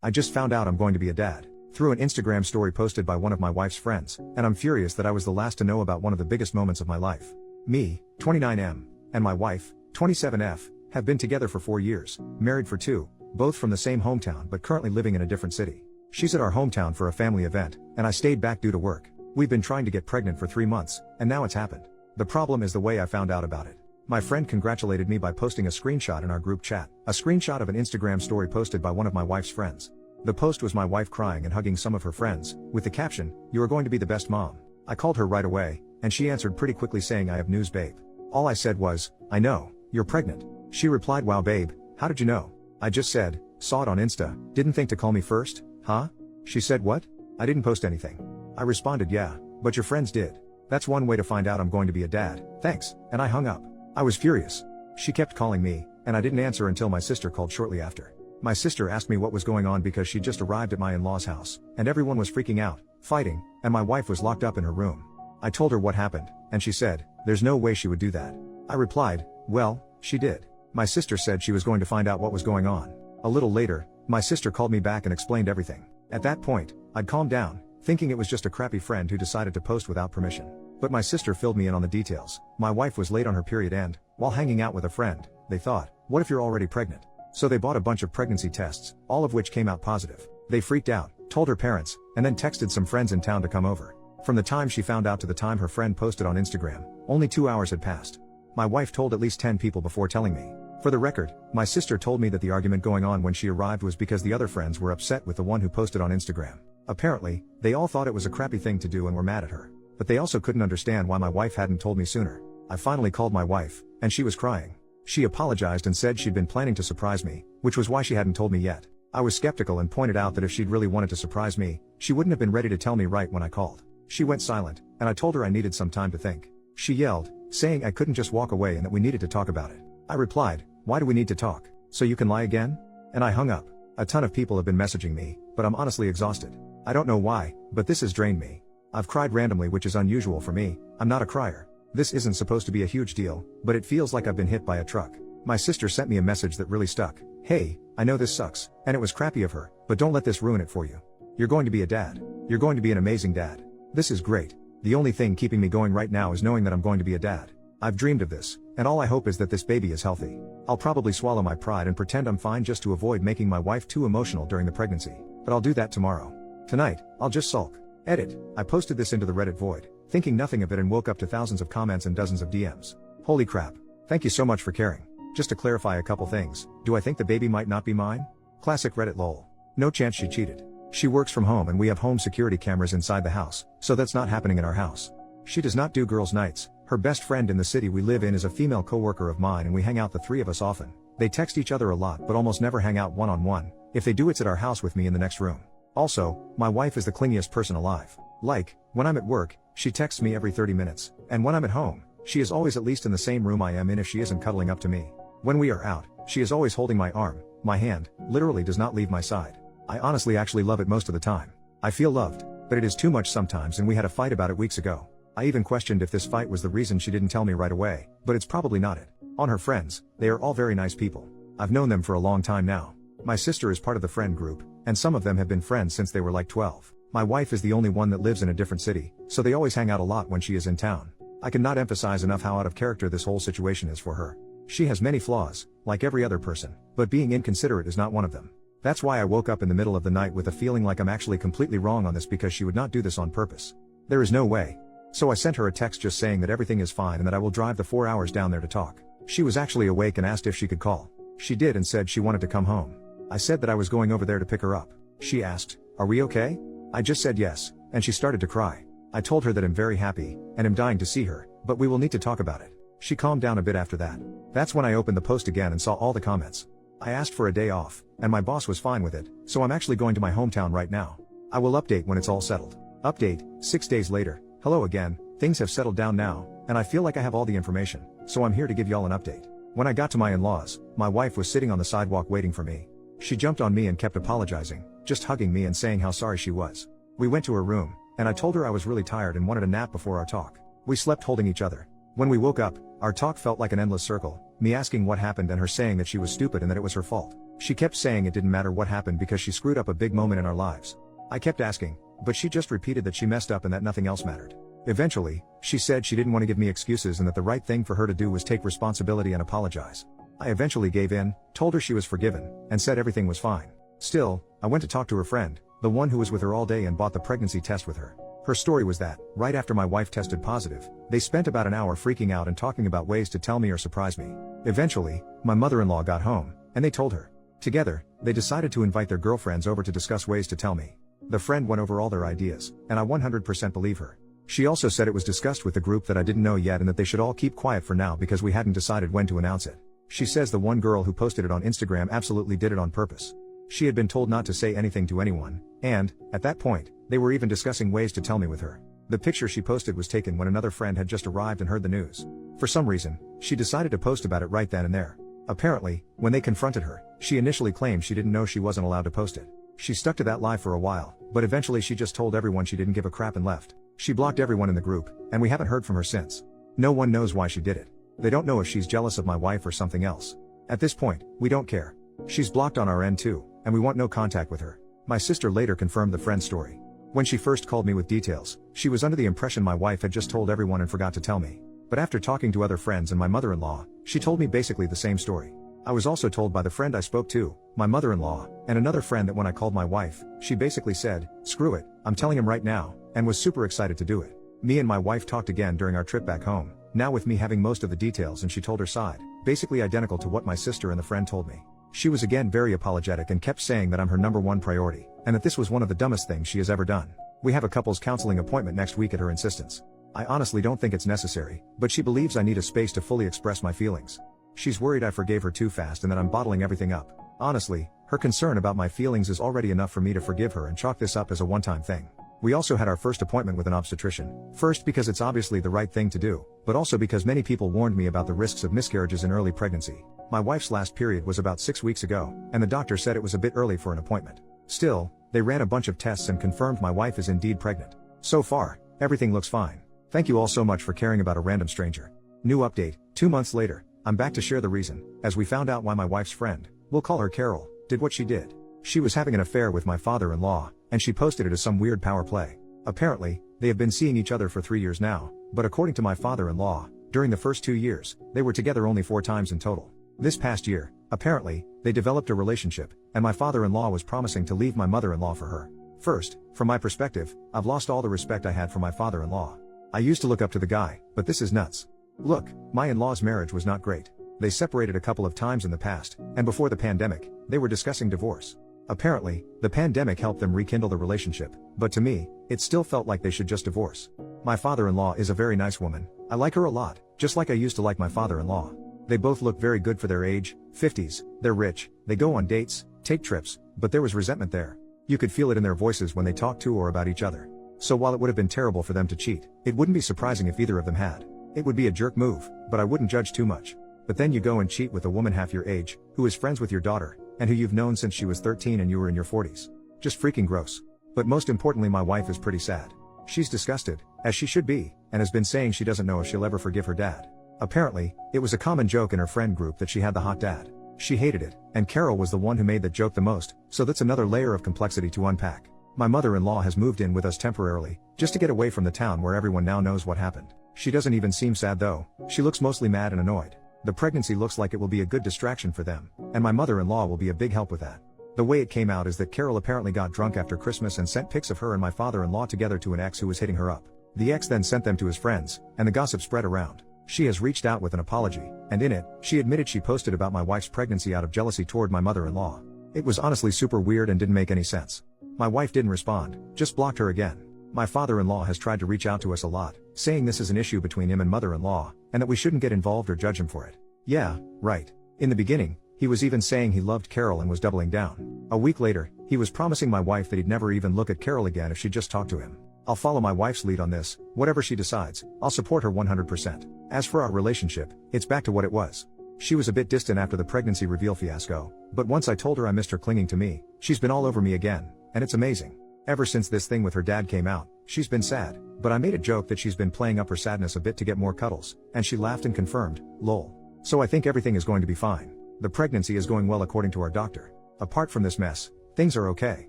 I just found out I'm going to be a dad. Through an Instagram story posted by one of my wife's friends, and I'm furious that I was the last to know about one of the biggest moments of my life. Me, 29M, and my wife, 27F, have been together for 4 years, married for 2, both from the same hometown but currently living in a different city. She's at our hometown for a family event, and I stayed back due to work. We've been trying to get pregnant for 3 months, and now it's happened. The problem is the way I found out about it. My friend congratulated me by posting a screenshot in our group chat, a screenshot of an Instagram story posted by one of my wife's friends. The post was my wife crying and hugging some of her friends, with the caption, "You are going to be the best mom." I called her right away, and she answered pretty quickly saying, "I have news, babe." All I said was, "I know, you're pregnant." She replied, "Wow, babe, how did you know?" I just said, "Saw it on Insta, didn't think to call me first, huh?" She said, "What? I didn't post anything." I responded, "Yeah, but your friends did. That's one way to find out I'm going to be a dad, thanks," and I hung up. I was furious. She kept calling me, and I didn't answer until my sister called shortly after. My sister asked me what was going on because she just arrived at my in-laws' house, and everyone was freaking out, fighting, and my wife was locked up in her room. I told her what happened, and she said, "There's no way she would do that." I replied, "Well, she did." My sister said she was going to find out what was going on. A little later, my sister called me back and explained everything. At that point, I'd calmed down, thinking it was just a crappy friend who decided to post without permission. But my sister filled me in on the details. My wife was late on her period and, while hanging out with a friend, they thought, "What if you're already pregnant?" So they bought a bunch of pregnancy tests, all of which came out positive. They freaked out, told her parents, and then texted some friends in town to come over. From the time she found out to the time her friend posted on Instagram, only 2 hours had passed. My wife told at least 10 people before telling me. For the record, my sister told me that the argument going on when she arrived was because the other friends were upset with the one who posted on Instagram. Apparently, they all thought it was a crappy thing to do and were mad at her. But they also couldn't understand why my wife hadn't told me sooner. I finally called my wife, and she was crying. She apologized and said she'd been planning to surprise me, which was why she hadn't told me yet. I was skeptical and pointed out that if she'd really wanted to surprise me, she wouldn't have been ready to tell me right when I called. She went silent, and I told her I needed some time to think. She yelled, saying I couldn't just walk away and that we needed to talk about it. I replied, "Why do we need to talk? So you can lie again?" And I hung up. A ton of people have been messaging me, but I'm honestly exhausted. I don't know why, but this has drained me. I've cried randomly, which is unusual for me. I'm not a crier. This isn't supposed to be a huge deal, but it feels like I've been hit by a truck. My sister sent me a message that really stuck. "Hey, I know this sucks, and it was crappy of her, but don't let this ruin it for you. You're going to be a dad. You're going to be an amazing dad. This is great. The only thing keeping me going right now is knowing that I'm going to be a dad. I've dreamed of this, and all I hope is that this baby is healthy. I'll probably swallow my pride and pretend I'm fine just to avoid making my wife too emotional during the pregnancy, but I'll do that tomorrow. Tonight, I'll just sulk." Edit. I posted this into the Reddit void, thinking nothing of it, and woke up to thousands of comments and dozens of DMs. Holy crap. Thank you so much for caring. Just to clarify a couple things, do I think the baby might not be mine? Classic Reddit lol. No chance she cheated. She works from home and we have home security cameras inside the house, so that's not happening in our house. She does not do girls' nights. Her best friend in the city we live in is a female coworker of mine and we hang out, the three of us, often. They text each other a lot but almost never hang out one-on-one. If they do, it's at our house with me in the next room. Also, my wife is the clingiest person alive. Like, when I'm at work, she texts me every 30 minutes, and when I'm at home, she is always at least in the same room I am in if she isn't cuddling up to me. When we are out, she is always holding my arm, my hand, literally does not leave my side. I honestly actually love it most of the time. I feel loved, but it is too much sometimes, and we had a fight about it weeks ago. I even questioned if this fight was the reason she didn't tell me right away, but it's probably not it. On her friends, they are all very nice people. I've known them for a long time now. My sister is part of the friend group, and some of them have been friends since they were like 12. My wife is the only one that lives in a different city, so they always hang out a lot when she is in town. I cannot emphasize enough how out of character this whole situation is for her. She has many flaws, like every other person, but being inconsiderate is not one of them. That's why I woke up in the middle of the night with a feeling like I'm actually completely wrong on this, because she would not do this on purpose. There is no way. So I sent her a text just saying that everything is fine and that I will drive the 4 hours down there to talk. She was actually awake and asked if she could call. She did and said she wanted to come home. I said that I was going over there to pick her up. She asked, "Are we okay?" I just said yes, and she started to cry. I told her that I'm very happy, and am dying to see her, but we will need to talk about it. She calmed down a bit after that. That's when I opened the post again and saw all the comments. I asked for a day off, and my boss was fine with it, so I'm actually going to my hometown right now. I will update when it's all settled. Update, 6 days later. Hello again, things have settled down now, and I feel like I have all the information, so I'm here to give y'all an update. When I got to my in-laws, my wife was sitting on the sidewalk waiting for me. She jumped on me and kept apologizing, just hugging me and saying how sorry she was. We went to her room, and I told her I was really tired and wanted a nap before our talk. We slept holding each other. When we woke up, our talk felt like an endless circle, me asking what happened and her saying that she was stupid and that it was her fault. She kept saying it didn't matter what happened because she screwed up a big moment in our lives. I kept asking, but she just repeated that she messed up and that nothing else mattered. Eventually, she said she didn't want to give me excuses and that the right thing for her to do was take responsibility and apologize. I eventually gave in, told her she was forgiven, and said everything was fine. Still, I went to talk to her friend, the one who was with her all day and bought the pregnancy test with her. Her story was that, right after my wife tested positive, they spent about an hour freaking out and talking about ways to tell me or surprise me. Eventually, my mother-in-law got home, and they told her. Together, they decided to invite their girlfriends over to discuss ways to tell me. The friend went over all their ideas, and I 100% believe her. She also said it was discussed with the group that I didn't know yet and that they should all keep quiet for now because we hadn't decided when to announce it. She says the one girl who posted it on Instagram absolutely did it on purpose. She had been told not to say anything to anyone, and, at that point, they were even discussing ways to tell me with her. The picture she posted was taken when another friend had just arrived and heard the news. For some reason, she decided to post about it right then and there. Apparently, when they confronted her, she initially claimed she didn't know she wasn't allowed to post it. She stuck to that lie for a while, but eventually she just told everyone she didn't give a crap and left. She blocked everyone in the group, and we haven't heard from her since. No one knows why she did it. They don't know if she's jealous of my wife or something else. At this point, we don't care. She's blocked on our end too, and we want no contact with her. My sister later confirmed the friend's story. When she first called me with details, she was under the impression my wife had just told everyone and forgot to tell me. But after talking to other friends and my mother-in-law, she told me basically the same story. I was also told by the friend I spoke to, my mother-in-law, and another friend that when I called my wife, she basically said, "Screw it, I'm telling him right now," and was super excited to do it. Me and my wife talked again during our trip back home, now with me having most of the details, and she told her side, basically identical to what my sister and the friend told me. She was again very apologetic and kept saying that I'm her #1 priority, and that this was one of the dumbest things she has ever done. We have a couples counseling appointment next week at her insistence. I honestly don't think it's necessary, but she believes I need a space to fully express my feelings. She's worried I forgave her too fast and that I'm bottling everything up. Honestly, her concern about my feelings is already enough for me to forgive her and chalk this up as a one-time thing. We also had our first appointment with an obstetrician, first because it's obviously the right thing to do, but also because many people warned me about the risks of miscarriages in early pregnancy. My wife's last period was about 6 weeks ago, and the doctor said it was a bit early for an appointment. Still, they ran a bunch of tests and confirmed my wife is indeed pregnant. So far, everything looks fine. Thank you all so much for caring about a random stranger. New update, 2 months later, I'm back to share the reason, as we found out why my wife's friend, we'll call her Carol, did what she did. She was having an affair with my father-in-law, and she posted it as some weird power play. Apparently, they have been seeing each other for 3 years now, but according to my father-in-law, during the first 2 years, they were together only 4 times in total. This past year, apparently, they developed a relationship, and my father-in-law was promising to leave my mother-in-law for her. First, from my perspective, I've lost all the respect I had for my father-in-law. I used to look up to the guy, but this is nuts. Look, my in-laws' marriage was not great. They separated a couple of times in the past, and before the pandemic, they were discussing divorce. Apparently, the pandemic helped them rekindle the relationship, but to me, it still felt like they should just divorce. My father-in-law is a very nice woman. I like her a lot, just like I used to like my father-in-law. They both look very good for their age, 50s, they're rich, they go on dates, take trips, but there was resentment there. You could feel it in their voices when they talked to or about each other. So while it would have been terrible for them to cheat, it wouldn't be surprising if either of them had. It would be a jerk move, but I wouldn't judge too much. But then you go and cheat with a woman half your age, who is friends with your daughter, and who you've known since she was 13 and you were in your 40s. Just freaking gross. But most importantly, my wife is pretty sad. She's disgusted, as she should be, and has been saying she doesn't know if she'll ever forgive her dad. Apparently, it was a common joke in her friend group that she had the hot dad. She hated it, and Carol was the one who made that joke the most, so that's another layer of complexity to unpack. My mother-in-law has moved in with us temporarily, just to get away from the town where everyone now knows what happened. She doesn't even seem sad though, she looks mostly mad and annoyed. The pregnancy looks like it will be a good distraction for them, and my mother-in-law will be a big help with that. The way it came out is that Carol apparently got drunk after Christmas and sent pics of her and my father-in-law together to an ex who was hitting her up. The ex then sent them to his friends, and the gossip spread around. She has reached out with an apology, and in it, she admitted she posted about my wife's pregnancy out of jealousy toward my mother-in-law. It was honestly super weird and didn't make any sense. My wife didn't respond, just blocked her again. My father-in-law has tried to reach out to us a lot, saying this is an issue between him and mother-in-law, and that we shouldn't get involved or judge him for it. Yeah, right. In the beginning, he was even saying he loved Carol and was doubling down. A week later, he was promising my wife that he'd never even look at Carol again if she just talked to him. I'll follow my wife's lead on this, whatever she decides, I'll support her 100%. As for our relationship, it's back to what it was. She was a bit distant after the pregnancy reveal fiasco, but once I told her I missed her clinging to me, she's been all over me again, and it's amazing. Ever since this thing with her dad came out, she's been sad, but I made a joke that she's been playing up her sadness a bit to get more cuddles, and she laughed and confirmed, lol. So I think everything is going to be fine. The pregnancy is going well according to our doctor. Apart from this mess, things are okay.